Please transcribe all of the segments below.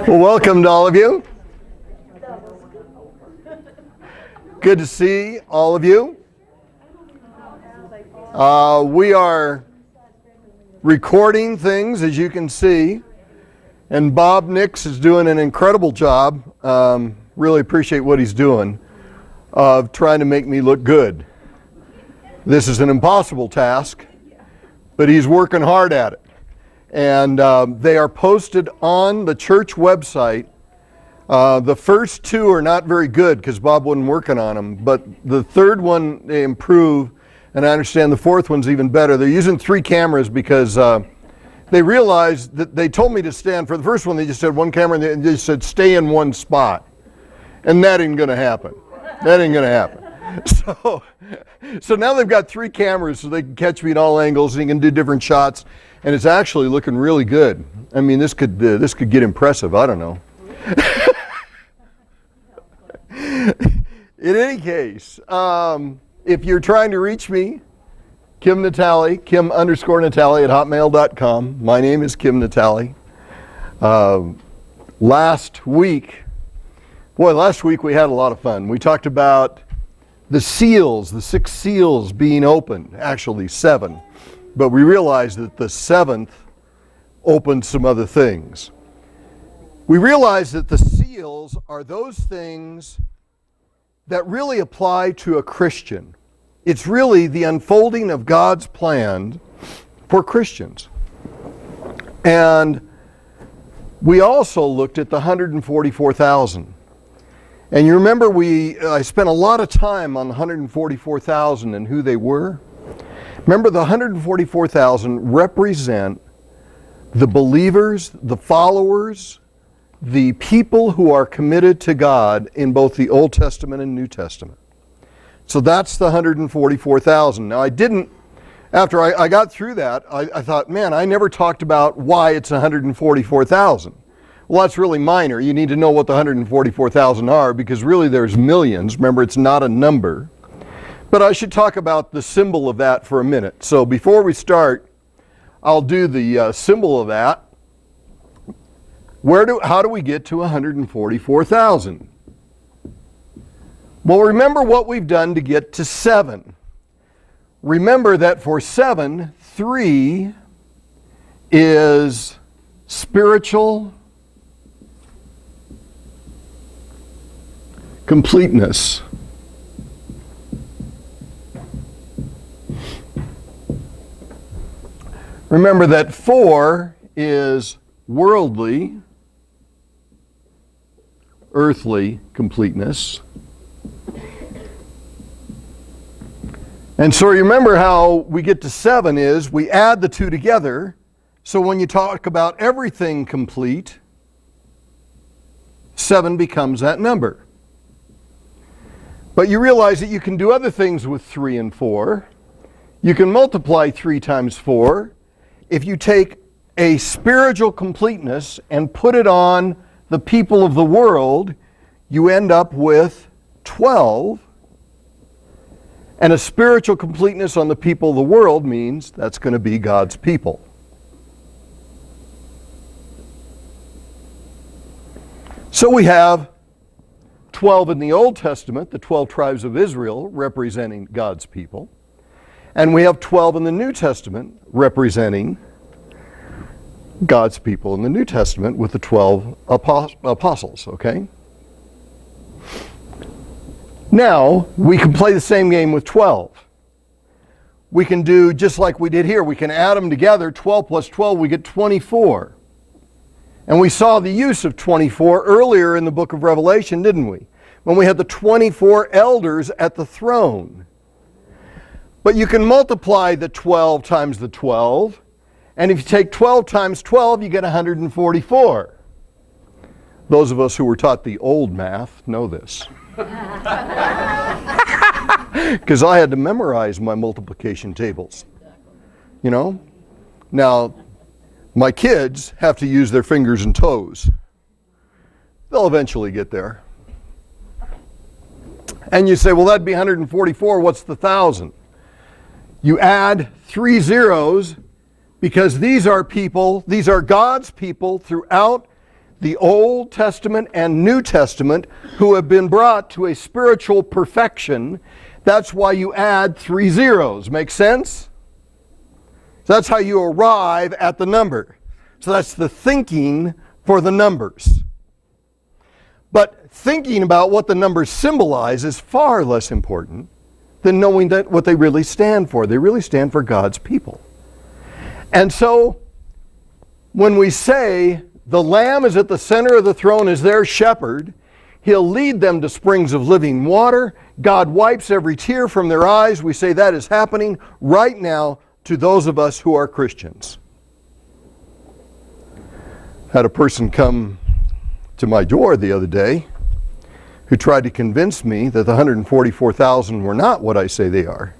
Well, welcome to all of you. Good to see all of you. We are recording things, as you can see, and Bob Nix is doing an incredible job. Really appreciate what he's doing of trying to make me look good. This is an impossible task, but he's working hard at it. And they are posted on the church website. The first two are not very good because Bob wasn't working on them, but the third one they improve, and I understand the fourth one's even better. They're using 3 cameras because they realized that they told me to stand. For the first one, they just had one camera and they just said stay in one spot. And that ain't going to happen. That ain't going to happen. So now they've got 3 cameras so they can catch me at all angles and you can do different shots. And it's actually looking really good. I mean, this could get impressive. I don't know. In any case, if you're trying to reach me, Kim Natale, Kim_Natale at hotmail.com. My name is Kim Natale. Last week we had a lot of fun. We talked about the seals, the 6 seals being opened, actually 7. But we realized that the 7th opened some other things. We realized that the seals are those things that really apply to a Christian. It's really the unfolding of God's plan for Christians. And we also looked at the 144,000. And you remember I spent a lot of time on the 144,000 and who they were. Remember, the 144,000 represent the believers, the followers, the people who are committed to God in both the Old Testament and New Testament. So that's the 144,000. Now after I got through that, I thought, man, I never talked about why it's 144,000. Well, that's really minor. You need to know what the 144,000 are because really there's millions. Remember, it's not a number. But I should talk about the symbol of that for a minute. So before we start, I'll do the symbol of that. How do we get to 144,000? Well, remember what we've done to get to 7. Remember that for 7, 3 is spiritual completeness. Remember that 4 is worldly, earthly completeness. And so remember how we get to 7 is we add the 2 together. So when you talk about everything complete, 7 becomes that number. But you realize that you can do other things with 3 and 4. You can multiply 3 times 4. If you take a spiritual completeness and put it on the people of the world, you end up with 12. And a spiritual completeness on the people of the world means that's going to be God's people. So we have 12 in the Old Testament, the 12 tribes of Israel representing God's people. And we have 12 in the New Testament representing God's people in the New Testament with the 12 apostles, okay? Now, we can play the same game with 12. We can do just like we did here. We can add them together. 12 plus 12, we get 24. And we saw the use of 24 earlier in the book of Revelation, didn't we? When we had the 24 elders at the throne. But you can multiply the 12 times the 12. And if you take 12 times 12, you get 144. Those of us who were taught the old math know this. Because I had to memorize my multiplication tables. You know? Now, my kids have to use their fingers and toes. They'll eventually get there. And you say, well, that'd be 144. What's the 1,000? You add 3 zeros Because these are people, these are God's people throughout the Old Testament and New Testament who have been brought to a spiritual perfection. That's why you add 3 zeros. Make sense? So that's how you arrive at the number. So that's the thinking for the numbers. But thinking about what the numbers symbolize is far less important than knowing that what they really stand for. They really stand for God's people. And so when we say the Lamb is at the center of the throne as their shepherd, He'll lead them to springs of living water. God wipes every tear from their eyes. We say that is happening right now to those of us who are Christians. Had a person come to my door the other day who tried to convince me that the 144,000 were not what I say they are.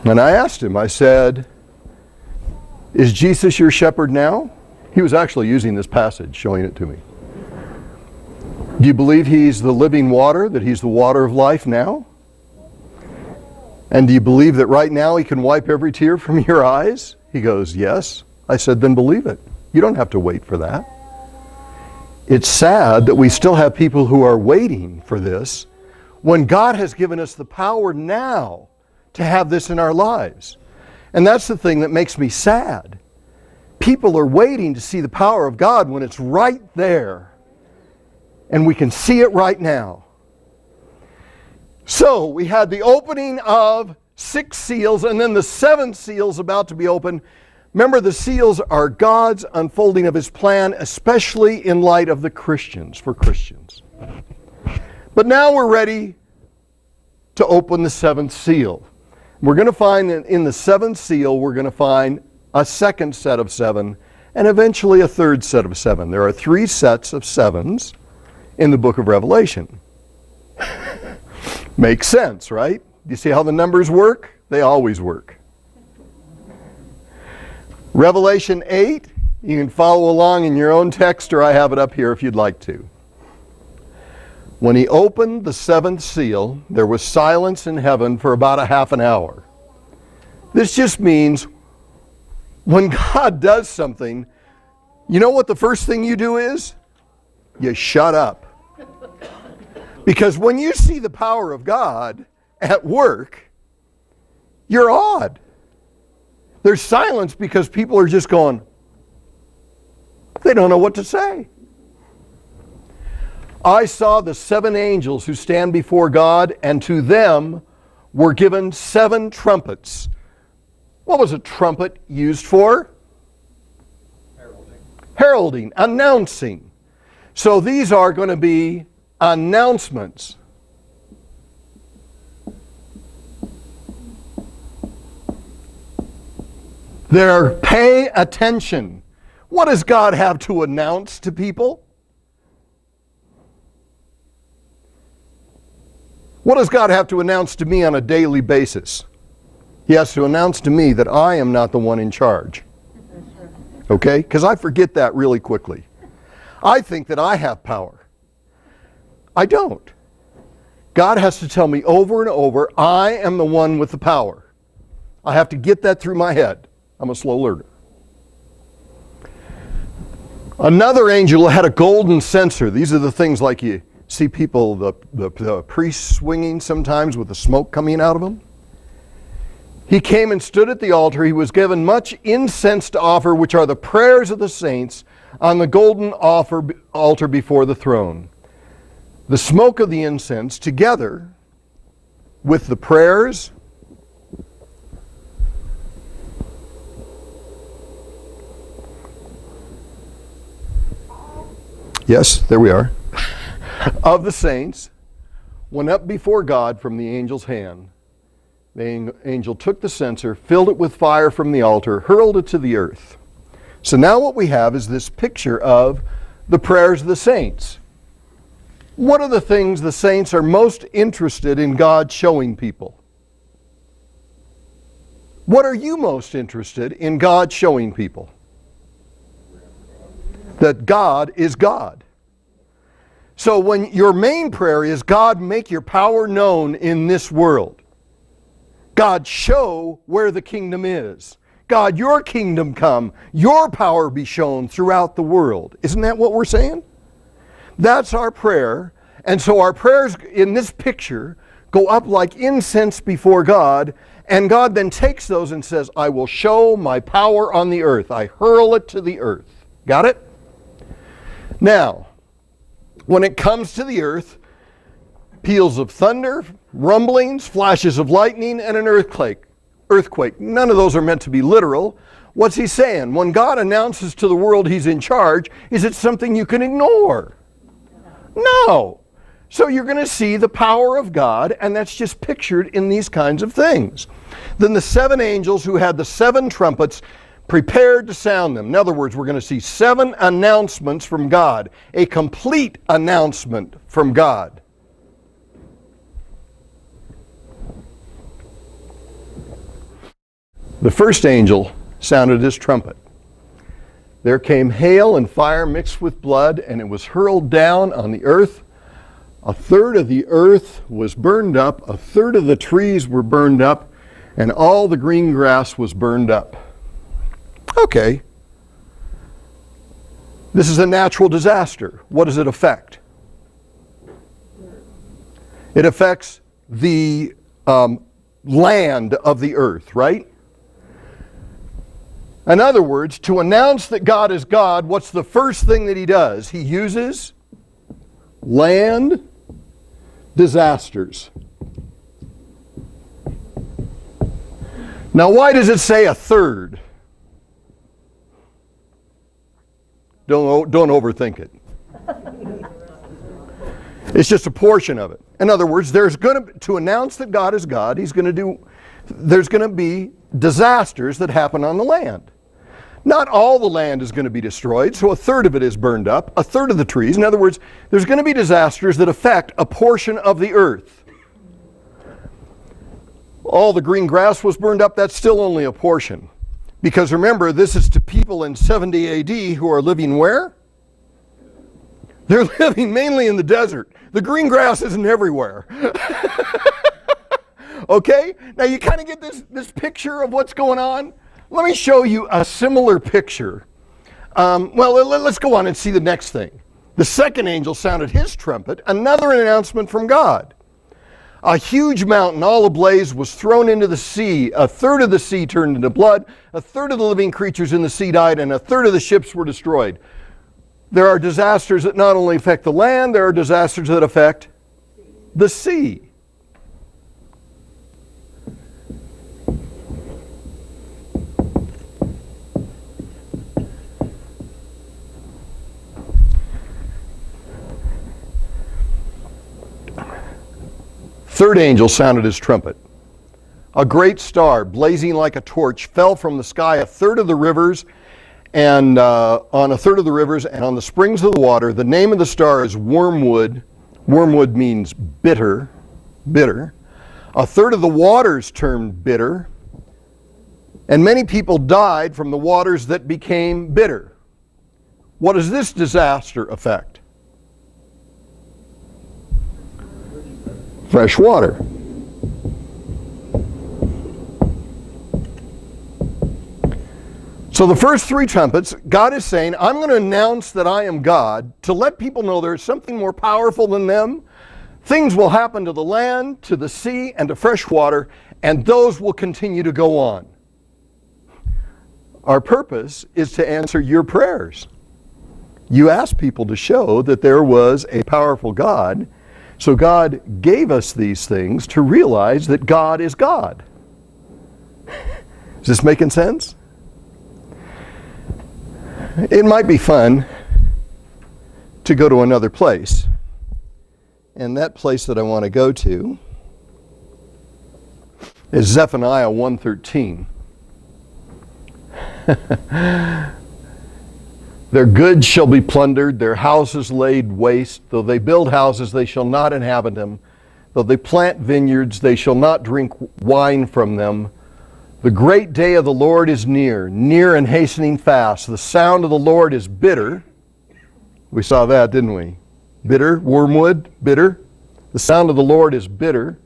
And I asked him, I said, is Jesus your shepherd now? He was actually using this passage, showing it to me. Do you believe He's the living water, that He's the water of life now? And do you believe that right now He can wipe every tear from your eyes? He goes, yes. I said, then believe it. You don't have to wait for that. It's sad that we still have people who are waiting for this when God has given us the power now to have this in our lives. And that's the thing that makes me sad. People are waiting to see the power of God when it's right there. And we can see it right now. So we had the opening of 6 seals and then the 7th seal is about to be opened. Remember, the seals are God's unfolding of His plan, especially in light of the Christians, for Christians. But now we're ready to open the 7th seal. We're going to find that in the 7th seal, we're going to find a 2nd set of 7 and eventually a 3rd set of 7. There are 3 sets of 7s in the book of Revelation. Makes sense, right? You see how the numbers work? They always work. Revelation 8, you can follow along in your own text, or I have it up here if you'd like to. When He opened the 7th seal, there was silence in heaven for about a half an hour. This just means when God does something, you know what the first thing you do is? You shut up. Because when you see the power of God at work, you're awed. There's silence because people are just going, they don't know what to say. I saw the 7 angels who stand before God, and to them were given 7 trumpets. What was a trumpet used for? Heralding, announcing. So these are going to be announcements. They're pay attention. What does God have to announce to people? What does God have to announce to me on a daily basis? He has to announce to me that I am not the one in charge. Okay? Because I forget that really quickly. I think that I have power. I don't. God has to tell me over and over, I am the one with the power. I have to get that through my head. I'm a slow learner. Another angel had a golden censer. These are the things like you see people, the priests swinging sometimes with the smoke coming out of them. He came and stood at the altar. He was given much incense to offer, which are the prayers of the saints, on the golden altar before the throne. The smoke of the incense, together with the prayers yes, there we are, of the saints, went up before God from the angel's hand. The angel took the censer, filled it with fire from the altar, hurled it to the earth. So now what we have is this picture of the prayers of the saints. What are the things the saints are most interested in God showing people? What are you most interested in God showing people? That God is God. So when your main prayer is, God, make your power known in this world. God, show where the kingdom is. God, your kingdom come, your power be shown throughout the world. Isn't that what we're saying? That's our prayer. And so our prayers in this picture go up like incense before God, and God then takes those and says, I will show my power on the earth. I hurl it to the earth. Got it? Now, when it comes to the earth, peals of thunder, rumblings, flashes of lightning, and an earthquake. None of those are meant to be literal. What's he saying? When God announces to the world he's in charge, is it something you can ignore? No. So you're going to see the power of God, and that's just pictured in these kinds of things. Then the 7 angels who had the 7 trumpets prepared to sound them. In other words, we're going to see 7 announcements from God, a complete announcement from God. The first angel sounded his trumpet. There came hail and fire mixed with blood, and it was hurled down on the earth. A third of the earth was burned up, a third of the trees were burned up, and all the green grass was burned up. Okay. This is a natural disaster. What does it affect? It affects the land of the earth, right? In other words, to announce that God is God, what's the first thing that he does? He uses land disasters. Now, why does it say a third? Don't overthink it. It's just a portion of it. In other words, to announce that God is God, there's going to be disasters that happen on the land. Not all the land is going to be destroyed, so a third of it is burned up, a third of the trees. In other words, there's going to be disasters that affect a portion of the earth. All the green grass was burned up, that's still only a portion. Because remember, this is to people in 70 AD who are living where? They're living mainly in the desert. The green grass isn't everywhere. Okay? Now you kind of get this picture of what's going on. Let me show you a similar picture. Let's go on and see the next thing. The second angel sounded his trumpet, another announcement from God. A huge mountain, all ablaze, was thrown into the sea. A third of the sea turned into blood. A third of the living creatures in the sea died, and a third of the ships were destroyed. There are disasters that not only affect the land, there are disasters that affect the sea. Third angel sounded his trumpet. A great star, blazing like a torch, fell from the sky a third of the rivers, and on a third of the rivers and on the springs of the water. The name of the star is wormwood. Wormwood means bitter, bitter. A third of the waters turned bitter, and many people died from the waters that became bitter. What does this disaster affect? Fresh water. So the first 3 trumpets, God is saying, I'm going to announce that I am God to let people know there's something more powerful than them. Things will happen to the land, to the sea, and to fresh water, and those will continue to go on. Our purpose is to answer your prayers. You asked people to show that there was a powerful God. So God gave us these things to realize that God is God. Is this making sense? It might be fun to go to another place. And that place that I want to go to is Zephaniah 1:13. Their goods shall be plundered, their houses laid waste. Though they build houses, they shall not inhabit them. Though they plant vineyards, they shall not drink wine from them. The great day of the Lord is near, near and hastening fast. The sound of the Lord is bitter. We saw that, didn't we? Bitter, wormwood, bitter. The sound of the Lord is bitter.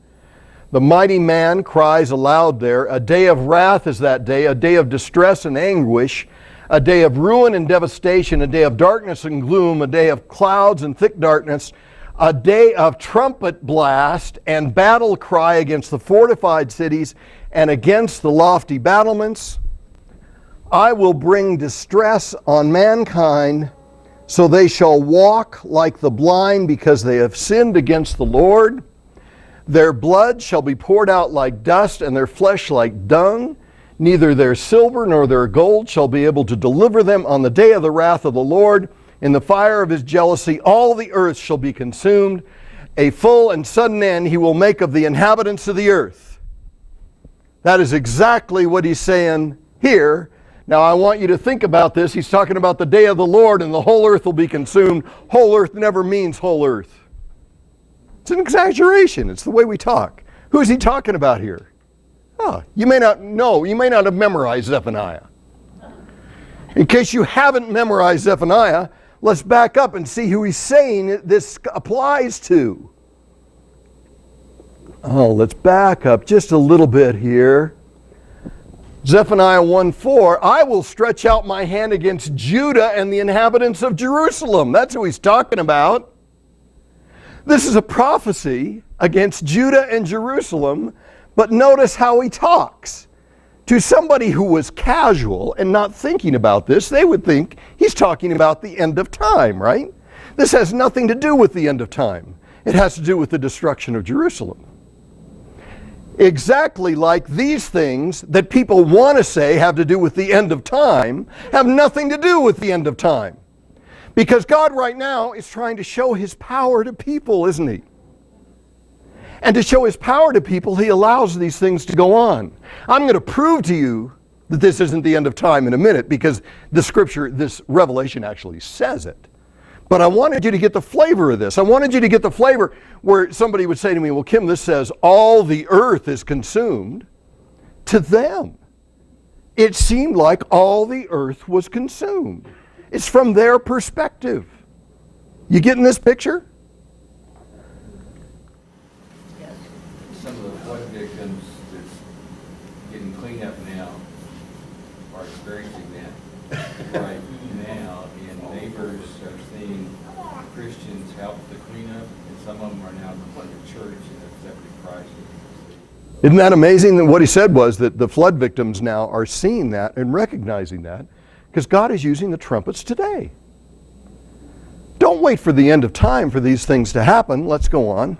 The mighty man cries aloud there. A day of wrath is that day, a day of distress and anguish, a day of ruin and devastation, a day of darkness and gloom, a day of clouds and thick darkness, a day of trumpet blast and battle cry against the fortified cities and against the lofty battlements. I will bring distress on mankind, so they shall walk like the blind because they have sinned against the Lord. Their blood shall be poured out like dust and their flesh like dung. Neither their silver nor their gold shall be able to deliver them on the day of the wrath of the Lord. In the fire of his jealousy, all the earth shall be consumed. A full and sudden end he will make of the inhabitants of the earth. That is exactly what he's saying here. Now I want you to think about this. He's talking about the day of the Lord and the whole earth will be consumed. Whole earth never means whole earth. It's an exaggeration. It's the way we talk. Who is he talking about here? Oh, you may not know. You may not have memorized Zephaniah. In case you haven't memorized Zephaniah, let's back up and see who he's saying this applies to. Oh, let's back up just a little bit here. Zephaniah 1:4, I will stretch out my hand against Judah and the inhabitants of Jerusalem. That's who he's talking about. This is a prophecy against Judah and Jerusalem, but notice how he talks. To somebody who was casual and not thinking about this, they would think he's talking about the end of time, right? This has nothing to do with the end of time. It has to do with the destruction of Jerusalem. Exactly like these things that people want to say have to do with the end of time, have nothing to do with the end of time. Because God right now is trying to show his power to people, isn't he? And to show his power to people, he allows these things to go on. I'm going to prove to you that this isn't the end of time in a minute, because the scripture, this revelation actually says it. But I wanted you to get the flavor of this. I wanted you to get the flavor where somebody would say to me, well, Kim, this says all the earth is consumed. To them, it seemed like all the earth was consumed. It's from their perspective. You getting this picture? Some of the flood victims that's getting cleaned up now are experiencing that right now, and neighbors are seeing Christians help the cleanup, and some of them are now going to church and accepting Christ. Isn't that amazing? That what he said was that the flood victims now are seeing that and recognizing that, because God is using the trumpets today. Don't wait for the end of time for these things to happen. Let's go on.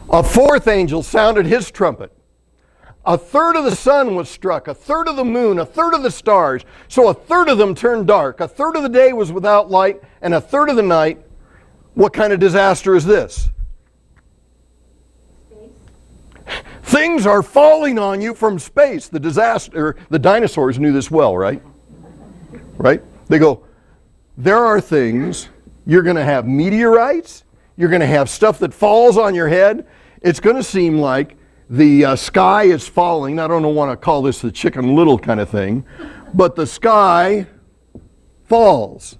A fourth angel sounded his trumpet. A third of the sun was struck, a third of the moon, a third of the stars. So a third of them turned dark. A third of the day was without light, and a third of the night. What kind of disaster is this? Things are falling on you from space. The disaster, the dinosaurs knew this well, right? Right? They go, there are things, you're going to have meteorites, you're going to have stuff that falls on your head. It's going to seem like the sky is falling. I don't want to call this the Chicken Little kind of thing, but the sky falls.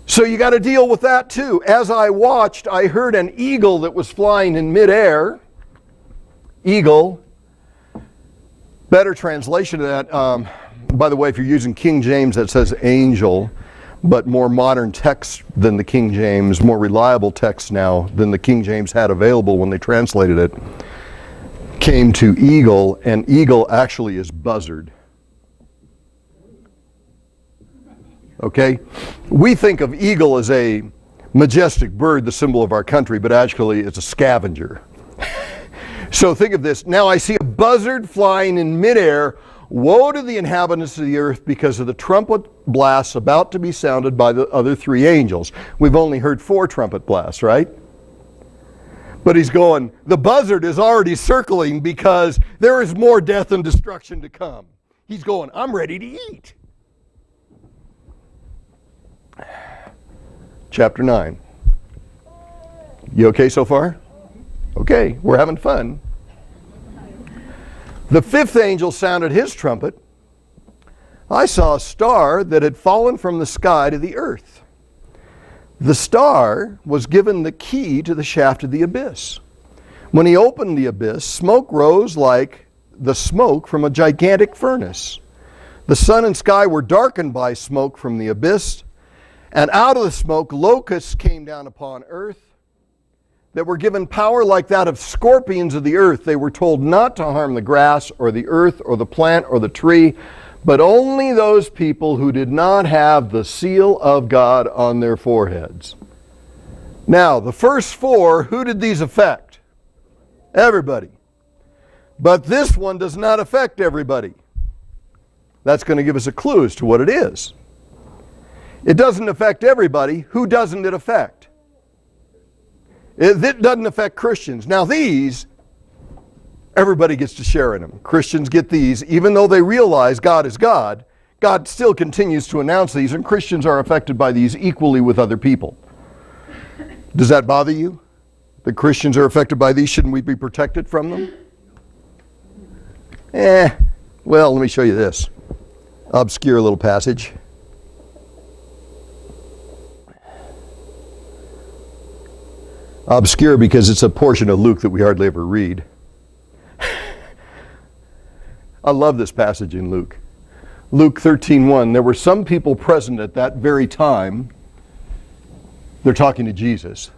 So you got to deal with that too. As I watched, I heard an eagle that was flying in midair. Eagle. Better translation of that. By the way, if you're using King James, that says angel, but more modern text than the King James, more reliable text now than the King James had available when they translated it, came to eagle, and eagle actually is buzzard. Okay? We think of eagle as a majestic bird, the symbol of our country, but actually it's a scavenger. So think of this. Now I see a buzzard flying in midair. Woe to the inhabitants of the earth because of the trumpet blasts about to be sounded by the other three angels. We've only heard 4 trumpet blasts, right? But he's going, the buzzard is already circling because there is more death and destruction to come. He's going, I'm ready to eat. Chapter 9. You okay so far? Okay, we're having fun. The 5th angel sounded his trumpet. I saw a star that had fallen from the sky to the earth. The star was given the key to the shaft of the abyss. When he opened the abyss, smoke rose like the smoke from a gigantic furnace. The sun and sky were darkened by smoke from the abyss, and out of the smoke locusts came down upon earth that were given power like that of scorpions of the earth. They were told not to harm the grass or the earth or the plant or the tree, but only those people who did not have the seal of God on their foreheads. Now, the first four, who did these affect? Everybody. But this one does not affect everybody. That's going to give us a clue as to what it is. It doesn't affect everybody. Who doesn't it affect? It doesn't affect Christians. Now these, everybody gets to share in them. Christians get these. Even though they realize God is God, God still continues to announce these, and Christians are affected by these equally with other people. Does that bother you? That Christians are affected by these? Shouldn't we be protected from them? Well, let me show you this. Obscure little passage. Obscure because it's a portion of Luke that we hardly ever read. I love this passage in Luke. Luke 13:1. There were some people present at that very time. They're talking to Jesus,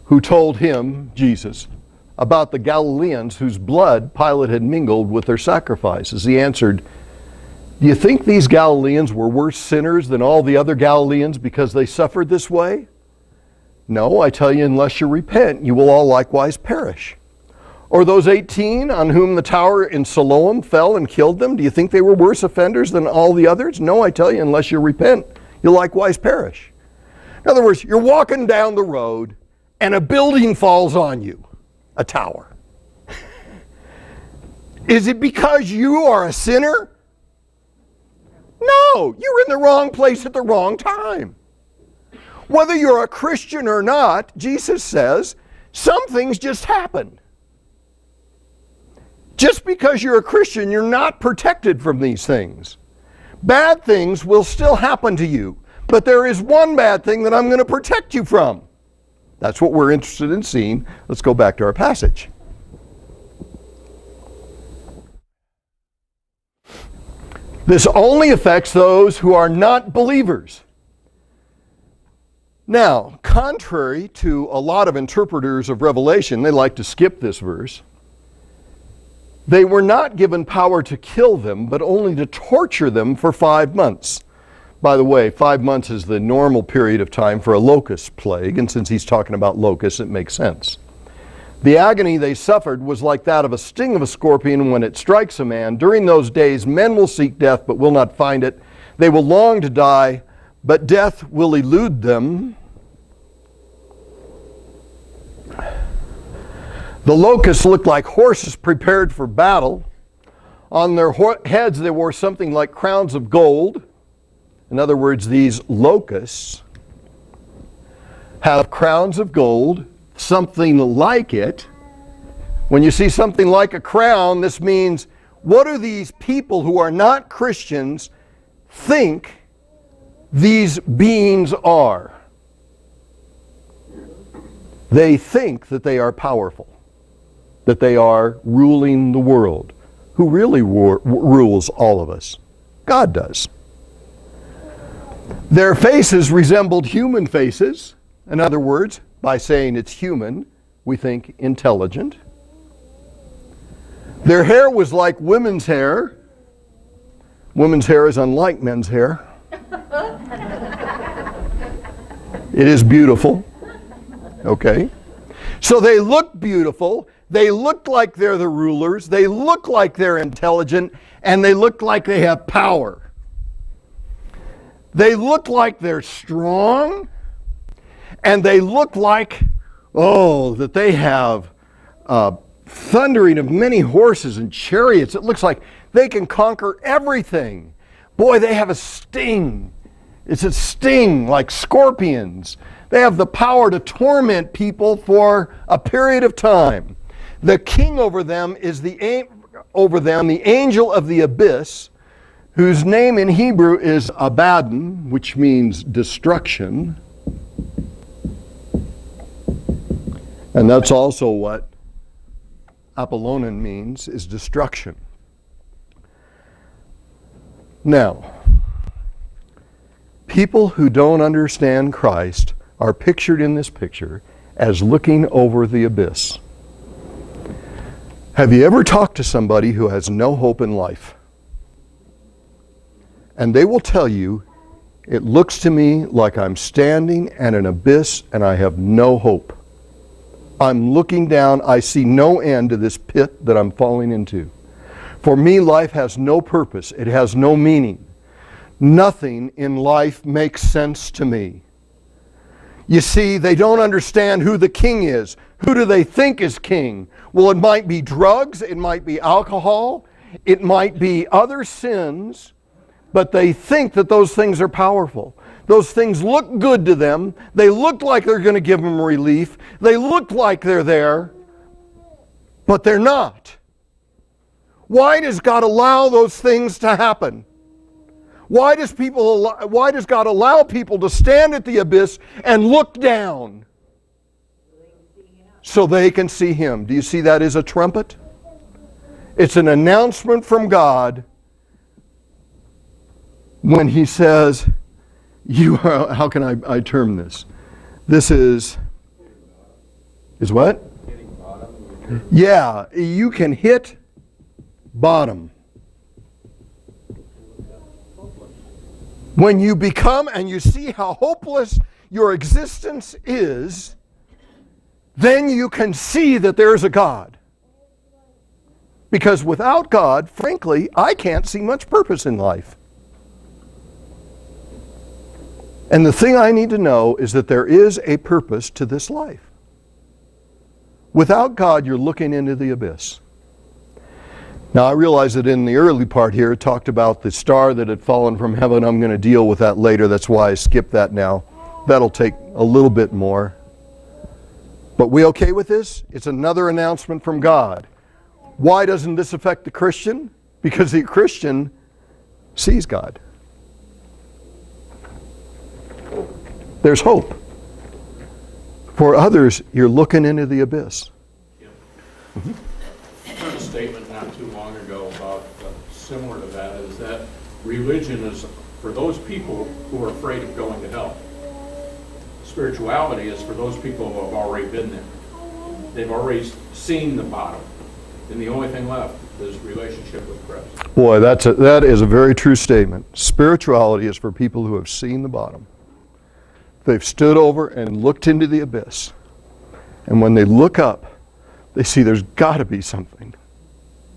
who told him, Jesus, about the Galileans whose blood Pilate had mingled with their sacrifices. He answered, do you think these Galileans were worse sinners than all the other Galileans because they suffered this way? No, I tell you, unless you repent, you will all likewise perish. Or those 18 on whom the tower in Siloam fell and killed them, do you think they were worse offenders than all the others? No, I tell you, unless you repent, you'll likewise perish. In other words, you're walking down the road and a building falls on you, a tower. Is it because you are a sinner? No, you're in the wrong place at the wrong time. Whether you're a Christian or not, Jesus says, some things just happen. Just because you're a Christian, you're not protected from these things. Bad things will still happen to you, but there is one bad thing that I'm going to protect you from. That's what we're interested in seeing. Let's go back to our passage. This only affects those who are not believers. Now, contrary to a lot of interpreters of Revelation, they like to skip this verse. They were not given power to kill them, but only to torture them for 5 months. By the way, 5 months is the normal period of time for a locust plague, and since he's talking about locusts, it makes sense. The agony they suffered was like that of a sting of a scorpion when it strikes a man. During those days, men will seek death, but will not find it. They will long to die, but death will elude them. The locusts looked like horses prepared for battle. On their heads they wore something like crowns of gold. In other words, these locusts have crowns of gold, something like it. When you see something like a crown, this means, what do these people who are not Christians think these beings are? They think that they are powerful, that they are ruling the world. Who really rules all of us? God does. Their faces resembled human faces. In other words, by saying it's human, we think intelligent. Their hair was like women's hair. Women's hair is unlike men's hair. It is beautiful. Okay? So they look beautiful. They look like they're the rulers. They look like they're intelligent. And they look like they have power. They look like they're strong. And they look like, that they have thundering of many horses and chariots. It looks like they can conquer everything. Boy, they have a sting. It's a sting like scorpions. They have the power to torment people for a period of time. The king over them is the angel of the abyss, whose name in Hebrew is Abaddon, which means destruction. And that's also what Apollonin means, is destruction. Now, people who don't understand Christ are pictured in this picture as looking over the abyss. Have you ever talked to somebody who has no hope in life? And they will tell you, it looks to me like I'm standing at an abyss and I have no hope. I'm looking down, I see no end to this pit that I'm falling into. For me, life has no purpose. It has no meaning. Nothing in life makes sense to me. You see, they don't understand who the king is. Who do they think is king? Well, it might be drugs, it might be alcohol, it might be other sins, but they think that those things are powerful. Those things look good to them. They look like they're going to give them relief. They look like they're there, but they're not. Why does God allow those things to happen? Why does God allow people to stand at the abyss and look down? So they can see Him. Do you see that as a trumpet? It's an announcement from God when He says, "You are," how can I term this? This is what? Hitting bottom. Yeah, you can hit bottom. When you become and you see how hopeless your existence is, then you can see that there's a God. Because without God, frankly, I can't see much purpose in life. And the thing I need to know is that there is a purpose to this life. Without God, you're looking into the abyss. Now, I realize that in the early part here, it talked about the star that had fallen from heaven. I'm going to deal with that later. That's why I skipped that now. That'll take a little bit more. But we okay with this? It's another announcement from God. Why doesn't this affect the Christian? Because the Christian sees God. There's hope. For others, you're looking into the abyss. Mm-hmm. I heard a statement not too long ago about similar to that, is that religion is for those people who are afraid of going to hell. Spirituality is for those people who have already been there. They've already seen the bottom. And the only thing left is relationship with Christ. Boy, that is a very true statement. Spirituality is for people who have seen the bottom. They've stood over and looked into the abyss. And when they look up, they see there's got to be something.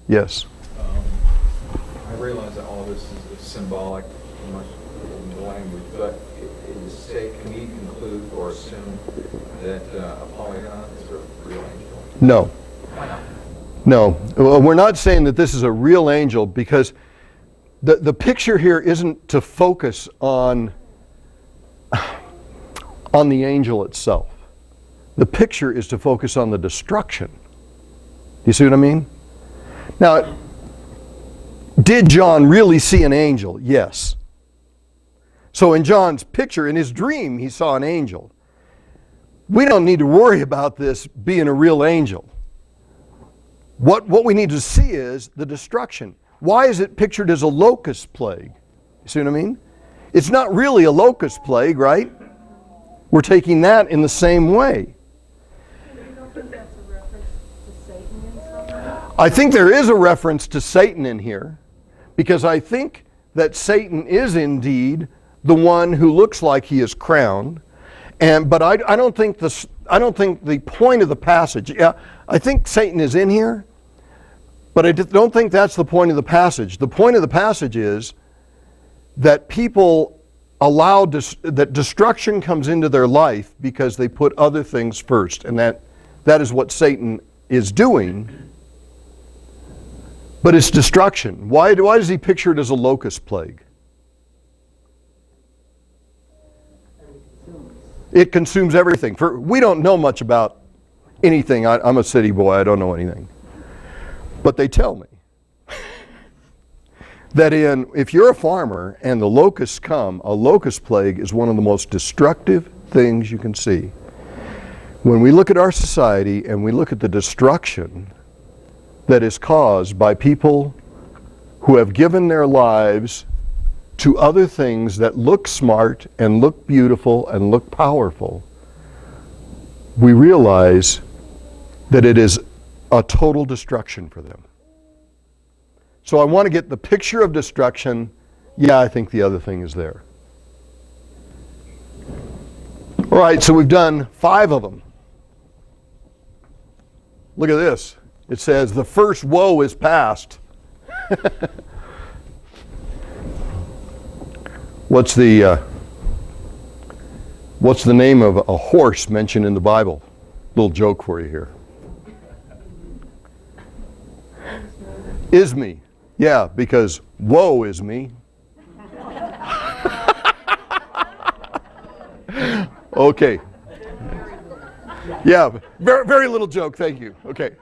Yes? I realize that all of this is symbolic, much in the language, but can we conclude or assume that Apollyon is a real angel? No. Why not? No. Well, we're not saying that this is a real angel, because the picture here isn't to focus on the angel itself. The picture is to focus on the destruction. You see what I mean? Now, did John really see an angel? Yes. So in John's picture, in his dream, he saw an angel. We don't need to worry about this being a real angel. What we need to see is the destruction. Why is it pictured as a locust plague? You see what I mean? It's not really a locust plague, right? We're taking that in the same way. You don't think that's a reference to Satan in some way? I think there is a reference to Satan in here, because I think that Satan is indeed the one who looks like he is crowned, but I don't think the point of the passage. Yeah, I think Satan is in here, but I don't think that's the point of the passage. The point of the passage is that people allow that destruction comes into their life because they put other things first, and that is what Satan is doing. But it's destruction. Why does he picture it as a locust plague? It consumes everything. We don't know much about anything. I'm a city boy. I don't know anything. But they tell me. that if you're a farmer and the locusts come, a locust plague is one of the most destructive things you can see. When we look at our society and we look at the destruction that is caused by people who have given their lives to other things that look smart and look beautiful and look powerful, we realize that it is a total destruction for them. So I want to get the picture of destruction. Yeah, I think the other thing is there. All right, so we've done 5 of them. Look at this. It says, the first woe is past. What's the name of a horse mentioned in the Bible? Little joke for you here. Is me. Yeah, because woe is me. Okay. Yeah, very, very little joke, thank you. Okay.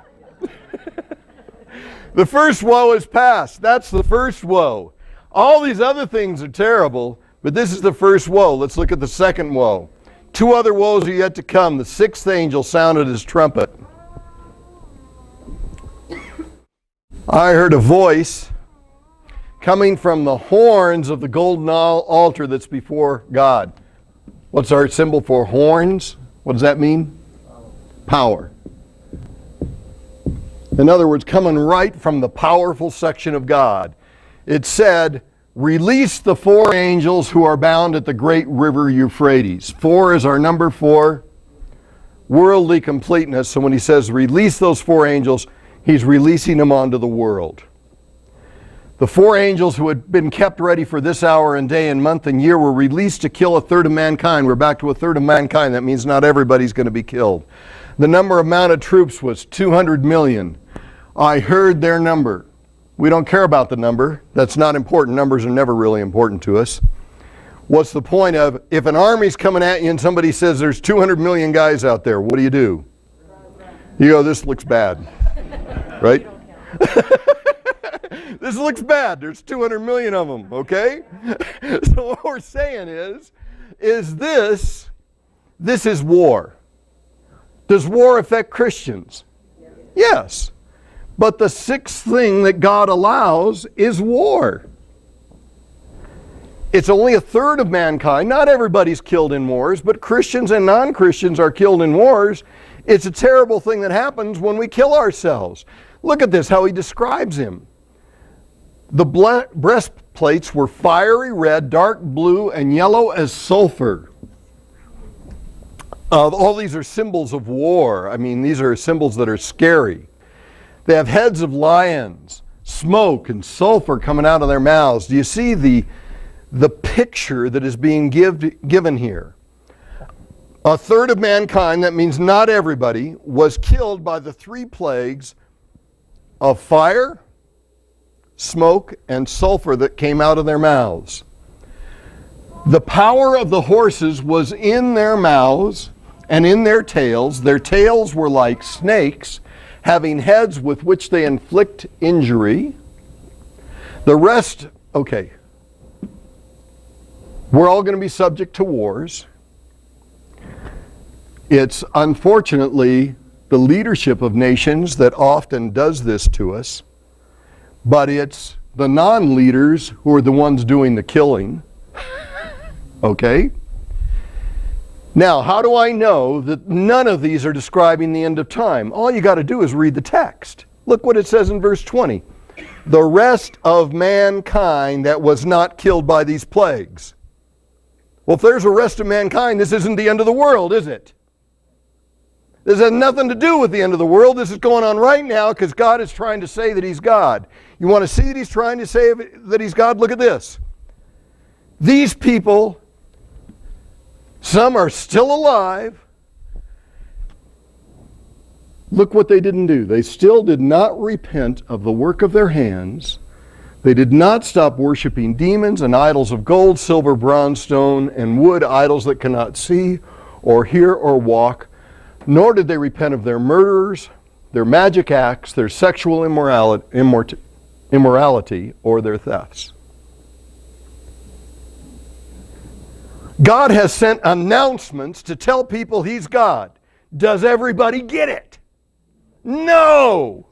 The first woe is past. That's the first woe. All these other things are terrible, but this is the first woe. Let's look at the second woe. 2 other woes are yet to come. The 6th angel sounded his trumpet. I heard a voice coming from the horns of the golden altar that's before God. What's our symbol for horns? What does that mean? Power. In other words, coming right from the powerful section of God. It said, release the 4 angels who are bound at the great river Euphrates. 4 is our number for worldly completeness. So when he says release those 4 angels, he's releasing them onto the world. The 4 angels who had been kept ready for this hour and day and month and year were released to kill 1/3 of mankind. We're back to 1/3 of mankind. That means not everybody's going to be killed. The number of mounted troops was 200 million. I heard their number. We don't care about the number. That's not important. Numbers are never really important to us. What's the point of, if an army's coming at you and somebody says there's 200 million guys out there, what do? You go, this looks bad. Right? This looks bad. There's 200 million of them, okay? So what we're saying is this is war. Does war affect Christians? Yes. But the 6th thing that God allows is war. It's only 1/3 of mankind. Not everybody's killed in wars, but Christians and non-Christians are killed in wars. It's a terrible thing that happens when we kill ourselves. Look at this, how he describes him. The breastplates were fiery red, dark blue, and yellow as sulfur. All these are symbols of war. I mean, these are symbols that are scary. They have heads of lions, smoke and sulfur coming out of their mouths. Do you see the picture that is being given here? 1/3 of mankind, that means not everybody, was killed by the 3 plagues of fire, smoke, and sulfur that came out of their mouths. The power of the horses was in their mouths and in their tails. Their tails were like snakes, having heads with which they inflict injury. The rest, okay, we're all going to be subject to wars. It's unfortunately the leadership of nations that often does this to us, but it's the non-leaders who are the ones doing the killing. Okay? Now, how do I know that none of these are describing the end of time? All you got to do is read the text. Look what it says in verse 20. The rest of mankind that was not killed by these plagues. Well, if there's a rest of mankind, this isn't the end of the world, is it? This has nothing to do with the end of the world. This is going on right now because God is trying to say that He's God. You want to see that He's trying to say that He's God? Look at this. These people, some are still alive. Look what they didn't do. They still did not repent of the work of their hands. They did not stop worshiping demons and idols of gold, silver, bronze, stone, and wood, idols that cannot see or hear or walk. Nor did they repent of their murderers, their magic acts, their sexual immorality, immorality or their thefts. God has sent announcements to tell people He's God. Does everybody get it? No!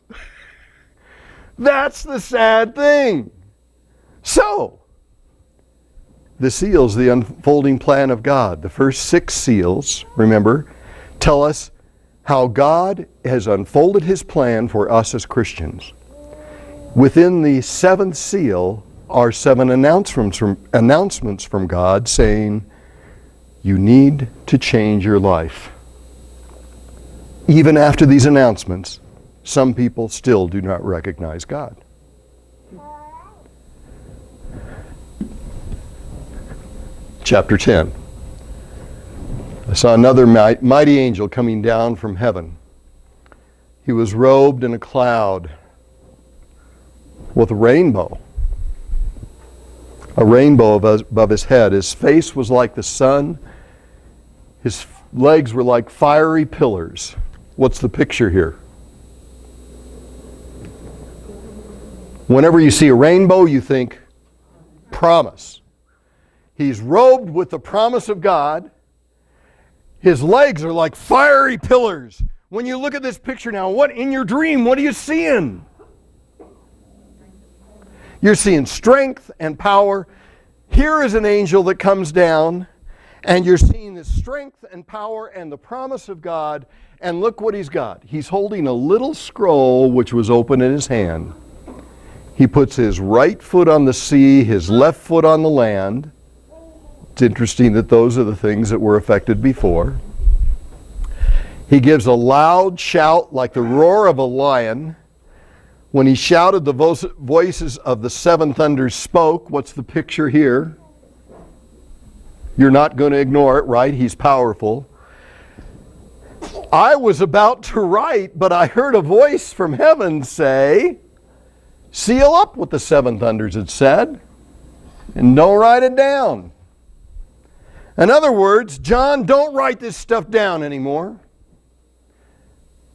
That's the sad thing. So, the seals, the unfolding plan of God. The first 6 seals, remember, tell us how God has unfolded His plan for us as Christians. Within the 7th seal are 7 announcements from God saying, you need to change your life. Even after these announcements, some people still do not recognize God. Chapter 10. I saw another mighty angel coming down from heaven. He was robed in a cloud with a rainbow above his head. His face was like the sun. His legs were like fiery pillars. What's the picture here? Whenever you see a rainbow, you think promise. He's robed with the promise of God. His legs are like fiery pillars. When you look at this picture now, what in your dream, what are you seeing? You're seeing strength and power. Here is an angel that comes down, and you're seeing this strength and power and the promise of God, and look what he's got. He's holding a little scroll which was open in his hand. He puts his right foot on the sea, his left foot on the land. It's interesting that those are the things that were affected before. He gives a loud shout like the roar of a lion. When he shouted, the voices of the 7 thunders spoke. What's the picture here? You're not going to ignore it, right? He's powerful. I was about to write, but I heard a voice from heaven say, seal up what the 7 thunders had said, and don't write it down. In other words, John, don't write this stuff down anymore,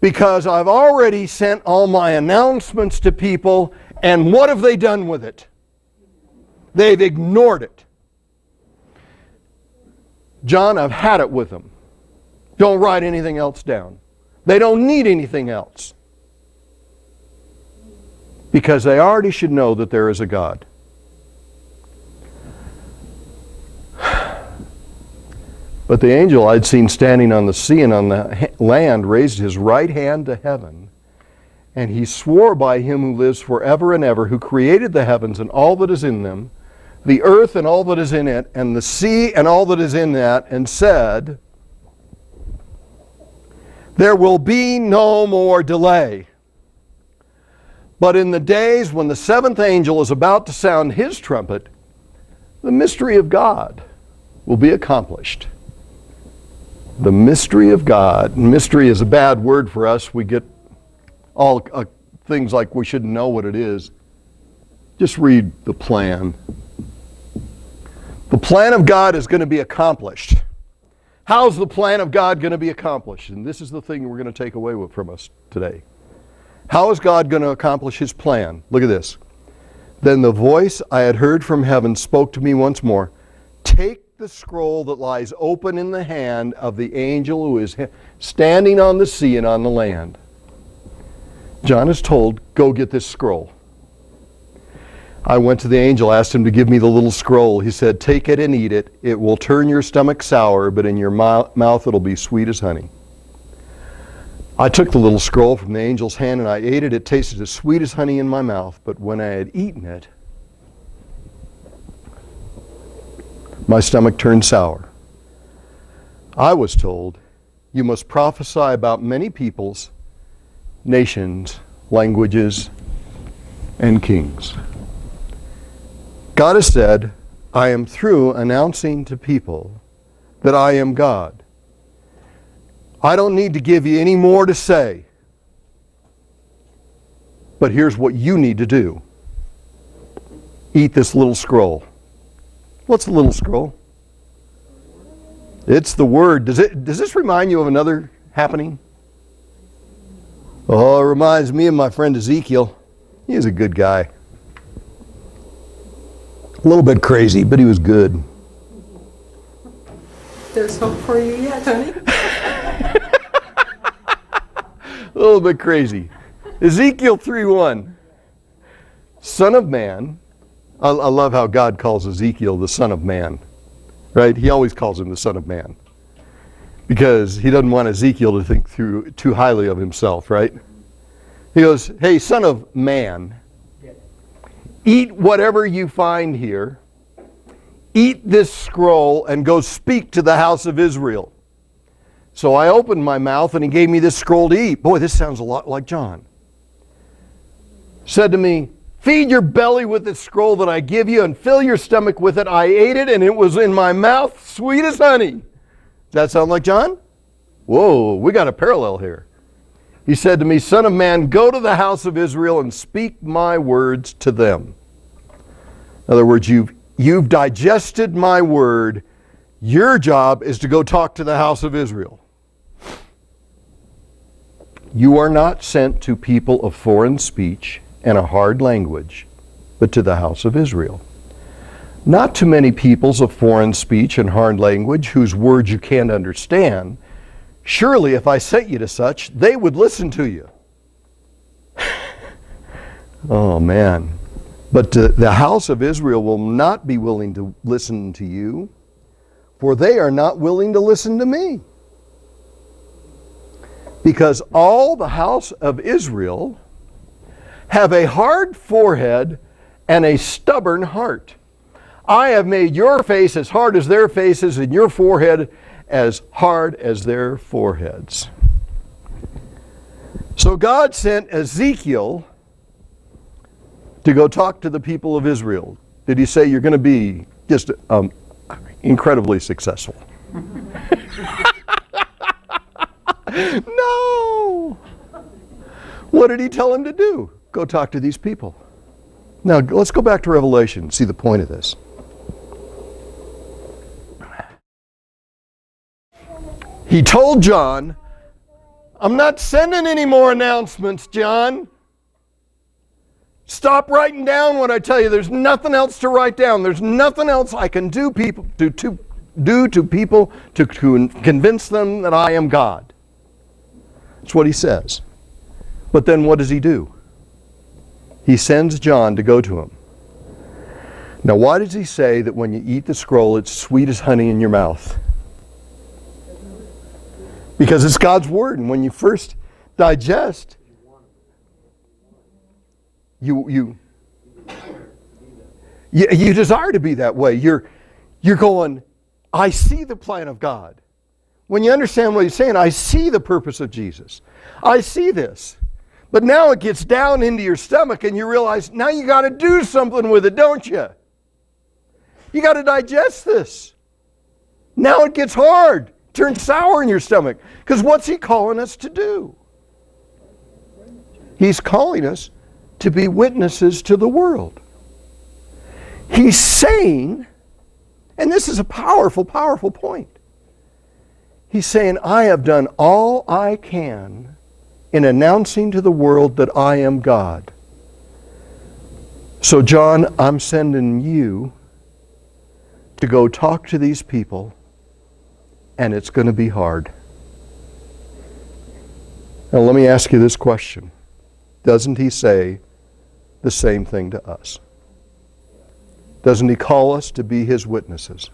because I've already sent all my announcements to people, and what have they done with it? They've ignored it. John, I've had it with them. Don't write anything else down. They don't need anything else, because they already should know that there is a God. But the angel I'd seen standing on the sea and on the land raised his right hand to heaven, and he swore by him who lives forever and ever, who created the heavens and all that is in them, the earth and all that is in it, and the sea and all that is in that, and said, there will be no more delay. But in the days when the 7th angel is about to sound his trumpet, the mystery of God will be accomplished. The mystery of God. Mystery is a bad word for us. We get all things like we shouldn't know what it is. Just read the plan. The plan of God is going to be accomplished. How's the plan of God going to be accomplished? And this is the thing we're going to take away from us today. How is God going to accomplish His plan? Look at this. Then the voice I had heard from heaven spoke to me once more. Take the scroll that lies open in the hand of the angel who is standing on the sea and on the land. John is told, go get this scroll. I went to the angel, asked him to give me the little scroll. He said, take it and eat it. It will turn your stomach sour, but in your mouth it'll be sweet as honey. I took the little scroll from the angel's hand and I ate it. It tasted as sweet as honey in my mouth, but when I had eaten it, my stomach turned sour. I was told, you must prophesy about many peoples, nations, languages, and kings. God has said, I am through announcing to people that I am God. I don't need to give you any more to say. But here's what you need to do. Eat this little scroll. What's a little scroll? It's the Word. Does this remind you of another happening? Oh, it reminds me of my friend Ezekiel. He is a good guy. A little bit crazy, but he was good. There's hope for you yet, honey. A little bit crazy. Ezekiel 3:1. Son of man. I love how God calls Ezekiel the son of man. Right? He always calls him the son of man. Because he doesn't want Ezekiel to think too highly of himself, right? He goes, hey, son of man, eat whatever you find here. Eat this scroll and go speak to the house of Israel. So I opened my mouth and he gave me this scroll to eat. Boy, this sounds a lot like John. Said to me, feed your belly with this scroll that I give you and fill your stomach with it. I ate it and it was in my mouth sweet as honey. Does that sound like John? Whoa, we got a parallel here. He said to me, son of man, go to the house of Israel and speak my words to them. In other words, you've digested my word. Your job is to go talk to the house of Israel. You are not sent to people of foreign speech and a hard language, but to the house of Israel. Not to many peoples of foreign speech and hard language whose words you can't understand. Surely if I sent you to such, they would listen to you. Oh man. But the house of Israel will not be willing to listen to you, for they are not willing to listen to me. Because all the house of Israel have a hard forehead and a stubborn heart. I have made your face as hard as their faces and your forehead as hard as their foreheads. So God sent Ezekiel to go talk to the people of Israel. Did he say you're going to be just incredibly successful? No! What did he tell him to do? Go talk to these people. Now, let's go back to Revelation and see the point of this. He told John, I'm not sending any more announcements, John. Stop writing down what I tell you. There's nothing else to write down. There's nothing else I can do to people to convince them that I am God. That's what he says. But then what does he do? He sends John to go to him. Now why does he say that when you eat the scroll it's sweet as honey in your mouth? Because it's God's word, and when you first digest, you desire to be that way. You're going, I see the plan of God. When you understand what he's saying, I see the purpose of Jesus. I see this. But now it gets down into your stomach and you realize, now you got to do something with it, don't you? You got to digest this. Now it gets hard. Turns sour in your stomach. Because what's he calling us to do? He's calling us to be witnesses to the world. He's saying, and this is a powerful, powerful point. He's saying, I have done all I can in announcing to the world that I am God. So John, I'm sending you to go talk to these people, and it's going to be hard. Now let me ask you this question. Doesn't he say the same thing to us? Doesn't he call us to be his witnesses?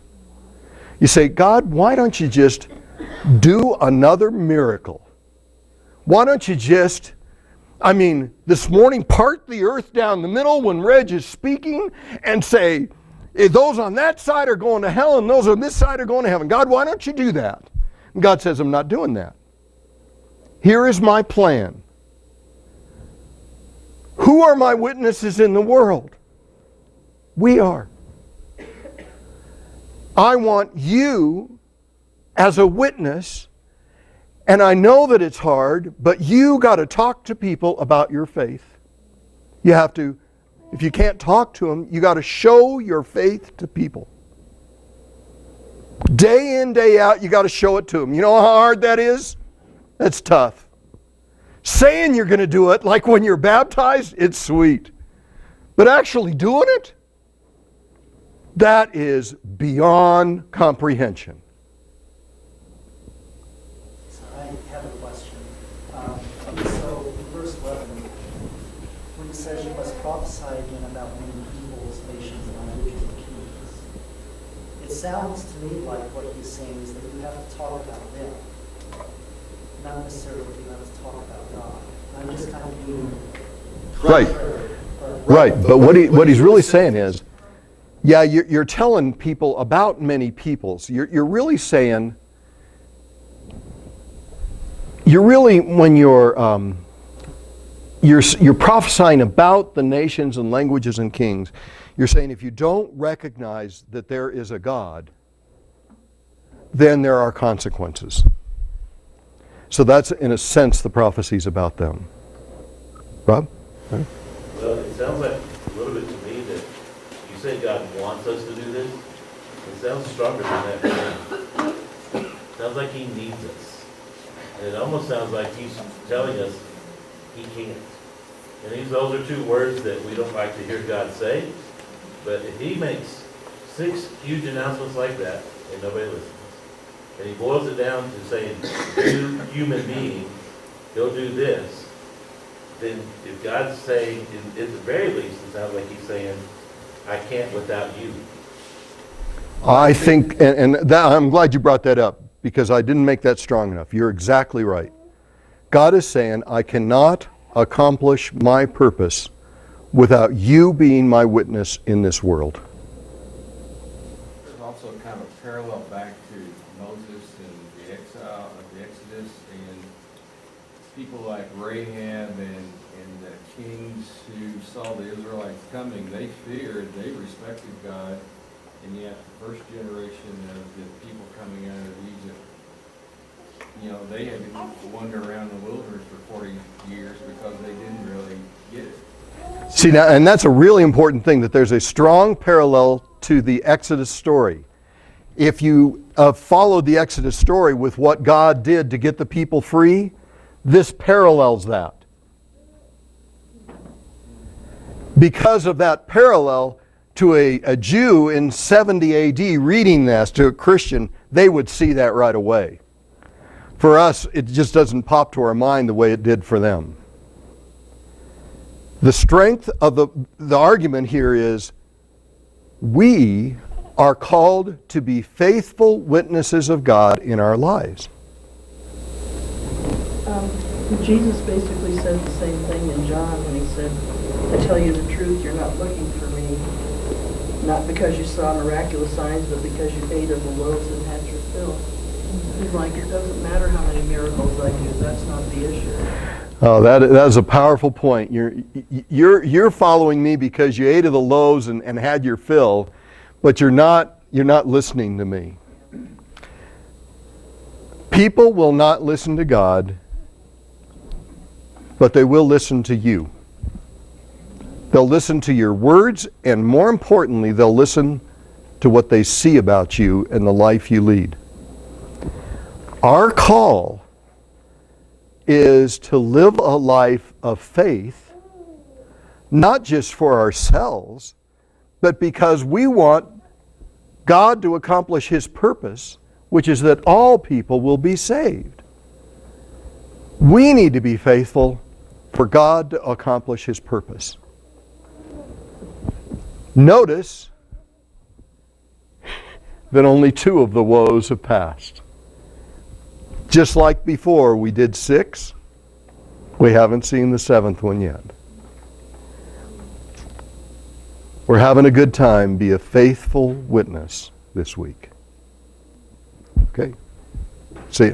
You say, God, why don't you just do another miracle? Why don't you just, this morning part the earth down the middle when Reg is speaking and say, those on that side are going to hell and those on this side are going to heaven. God, why don't you do that? And God says, I'm not doing that. Here is my plan. Who are my witnesses in the world? We are. I want you as a witness, and I know that it's hard, but you got to talk to people about your faith. You have to, if you can't talk to them, you got to show your faith to people. Day in, day out, you got to show it to them. You know how hard that is? That's tough. Saying you're going to do it, like when you're baptized, it's sweet. But actually doing it? That is beyond comprehension. So I have a question. So in verse 11, when it says you must prophesy again about many peoples, nations, languages, and kings, it sounds to me like what he's saying is that you have to talk about them, not necessarily you have to talk about God. I'm just kind of being Right. Right. But what he's really saying is, yeah, you're telling people about many peoples. You're really saying, when you're prophesying about the nations and languages and kings, you're saying if you don't recognize that there is a God, then there are consequences. So that's, in a sense, the prophecies about them. Rob? Huh? Well, it sounds like a little bit to me that you say God wants us to do this. It sounds stronger than that. To me. Sounds like He needs us. And it almost sounds like He's telling us He can't. And those are two words that we don't like to hear God say. But if He makes 6 huge announcements like that and nobody listens, and He boils it down to saying, you human being, go do this, then if God's saying, at the very least, it sounds like He's saying, I can't without you. I think, and that, I'm glad you brought that up, because I didn't make that strong enough. You're exactly right. God is saying, I cannot accomplish my purpose without you being my witness in this world. There's also kind of a parallel back to Moses and the exile of the Exodus, and people like Rahab and the kings who saw the Israelites coming. They feared, they respected God, and yet the first generation of the people coming out of Egypt, they had to wander around the wilderness for 40 years because they didn't really get it. See, now, and that's a really important thing, that there's a strong parallel to the Exodus story. If you follow the Exodus story with what God did to get the people free, this parallels that. Because of that parallel, to a Jew in 70 AD reading this, to a Christian, they would see that right away. For us, it just doesn't pop to our mind the way it did for them. The strength of the argument here is, we are called to be faithful witnesses of God in our lives. Jesus basically said the same thing in John when he said, I tell you the truth, you're not looking for me, not because you saw miraculous signs, but because you ate of the loaves and had your fill. He's like, it doesn't matter how many miracles I do, that's not the issue. Oh, that is a powerful point. You're following me because you ate of the loaves and had your fill, but you're not listening to me. People will not listen to God, but they will listen to you. They'll listen to your words, and more importantly, they'll listen to what they see about you and the life you lead. Our call is to live a life of faith, not just for ourselves, but because we want God to accomplish His purpose, which is that all people will be saved. We need to be faithful for God to accomplish His purpose. Notice that only 2 of the woes have passed. Just like before, we did 6. We haven't seen the 7th one yet. We're having a good time. Be a faithful witness this week. Okay? See ya.